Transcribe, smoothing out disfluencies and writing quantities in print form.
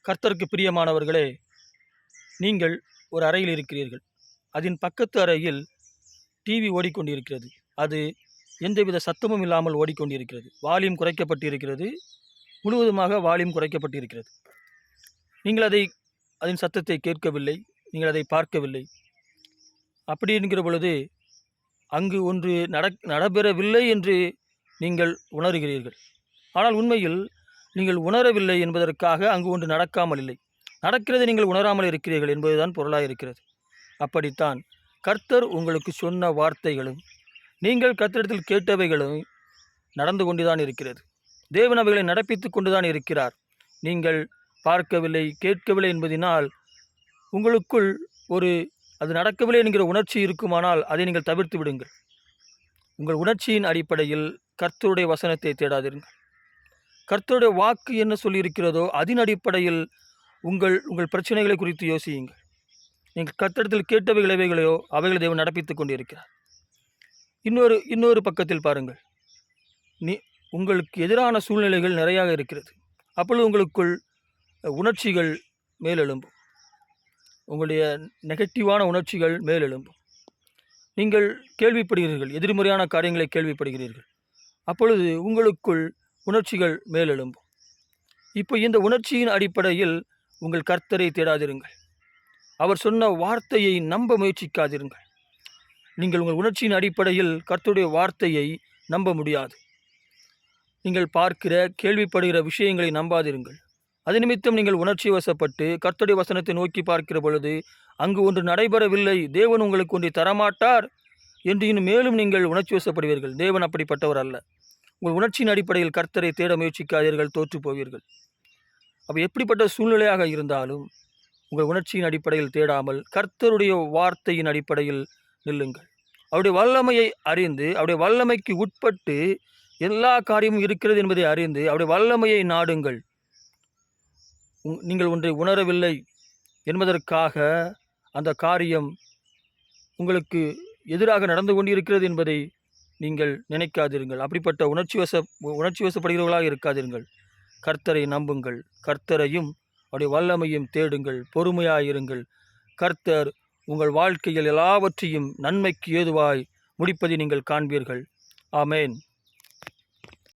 கர்த்தருக்கு பிரியமானவர்களே, நீங்கள் ஒரு அறையில் இருக்கிறீர்கள். அதன் பக்கத்து அறையில் டிவி ஓடிக்கொண்டிருக்கிறது. அது எந்தவித சத்தமும் இல்லாமல் ஓடிக்கொண்டிருக்கிறது. வால்யூம் குறைக்கப்பட்டு இருக்கிறது. முழுவதுமாக வால்யூம் குறைக்கப்பட்டு இருக்கிறது. நீங்கள் அதன் சத்தத்தை கேட்கவில்லை. நீங்கள் அதை பார்க்கவில்லை. அப்படி என்கிற பொழுது அங்கு ஒன்று நடைபெறவில்லை என்று நீங்கள் உணர்கிறீர்கள். ஆனால் உண்மையில் நீங்கள் உணரவில்லை என்பதற்காக அங்கு ஒன்று நடக்காமல் இல்லை. நடக்கிறது நீங்கள் உணராமல் இருக்கிறீர்கள் என்பதுதான் பொருளாக இருக்கிறது. அப்படித்தான் கர்த்தர் உங்களுக்கு சொன்ன வார்த்தைகளும் நீங்கள் கர்த்தரிடத்தில் கேட்டவைகளும் நடந்து கொண்டுதான் இருக்கிறது. தேவன் அவைகளை நடப்பித்து கொண்டுதான் இருக்கிறார். நீங்கள் பார்க்கவில்லை, கேட்கவில்லை என்பதினால் உங்களுக்குள் அது நடக்கவில்லை என்கிற உணர்ச்சி இருக்குமானால் அதை நீங்கள் தவிர்த்து விடுங்கள். உங்கள் உணர்ச்சியின் அடிப்படையில் கர்த்தருடைய வசனத்தை தேடாதீர்கள். கர்த்தருடைய வாக்கு என்ன சொல்லியிருக்கிறதோ அதன் அடிப்படையில் உங்கள் பிரச்சனைகளை குறித்து யோசியுங்கள். நீங்கள் கர்த்தரிடத்தில் கேட்டவைகள் எவைகளையோ அவைகளை தேவன் நடப்பித்துக் கொண்டிருக்கிறார். இன்னொரு பக்கத்தில் பாருங்கள். உங்களுக்கு எதிரான சூழ்நிலைகள் நிறையாக இருக்கிறது. அப்பொழுது உங்களுக்குள் உணர்ச்சிகள் மேலெழும்பும். உங்களுடைய நெகட்டிவான உணர்ச்சிகள் மேலெழும்பும். நீங்கள் கேள்விப்படுகிறீர்கள், எதிர்மறையான காரியங்களை கேள்விப்படுகிறீர்கள். அப்பொழுது உங்களுக்குள் உணர்ச்சிகள் மேலெழும்பும். இப்போ இந்த உணர்ச்சியின் அடிப்படையில் உங்கள் கர்த்தரை தேடாதிருங்கள். அவர் சொன்ன வார்த்தையை நம்ப முயற்சிக்காதிருங்கள். நீங்கள் உங்கள் உணர்ச்சியின் அடிப்படையில் கர்த்தருடைய வார்த்தையை நம்ப முடியாது. நீங்கள் பார்க்கிற கேள்விப்படுகிற விஷயங்களை நம்பாதிருங்கள். அது நிமித்தம் நீங்கள் உணர்ச்சி வசப்பட்டு கர்த்தருடைய வசனத்தை நோக்கி பார்க்கிற பொழுது அங்கு ஒன்று நடைபெறவில்லை, தேவன் உங்களுக்கு ஒன்றை தரமாட்டார் என்று இன்னும் மேலும் நீங்கள் உணர்ச்சி வசப்படுவீர்கள். தேவன் அப்படிப்பட்டவர் அல்ல. உங்கள் உணர்ச்சியின் அடிப்படையில் கர்த்தரை தேட முயற்சிக்காதீர்கள், தோற்று போவீர்கள். அப்போ எப்படிப்பட்ட சூழ்நிலையாக இருந்தாலும் உங்கள் உணர்ச்சியின் அடிப்படையில் தேடாமல் கர்த்தருடைய வார்த்தையின் அடிப்படையில் நில்லுங்கள். அவருடைய வல்லமையை அறிந்து, அவருடைய வல்லமைக்கு உட்பட்டு எல்லா காரியமும் இருக்கிறது என்பதை அறிந்து அவருடைய வல்லமையை நாடுங்கள். நீங்கள் ஒன்றை உணரவில்லை என்பதற்காக அந்த காரியம் உங்களுக்கு எதிராக நடந்து கொண்டிருக்கிறது என்பதை நீங்கள் நினைக்காதீர்கள். அப்படிப்பட்ட உணர்ச்சி வசப்படுகிறவர்களாக இருக்காதீர்கள். கர்த்தரை நம்புங்கள். கர்த்தரையும் அவருடைய வல்லமையும் தேடுங்கள். பொறுமையாயிருங்கள். கர்த்தர் உங்கள் வாழ்க்கையில் எல்லாவற்றையும் நன்மைக்கு ஏதுவாய் முடிப்பதை நீங்கள் காண்பீர்கள். ஆமேன்.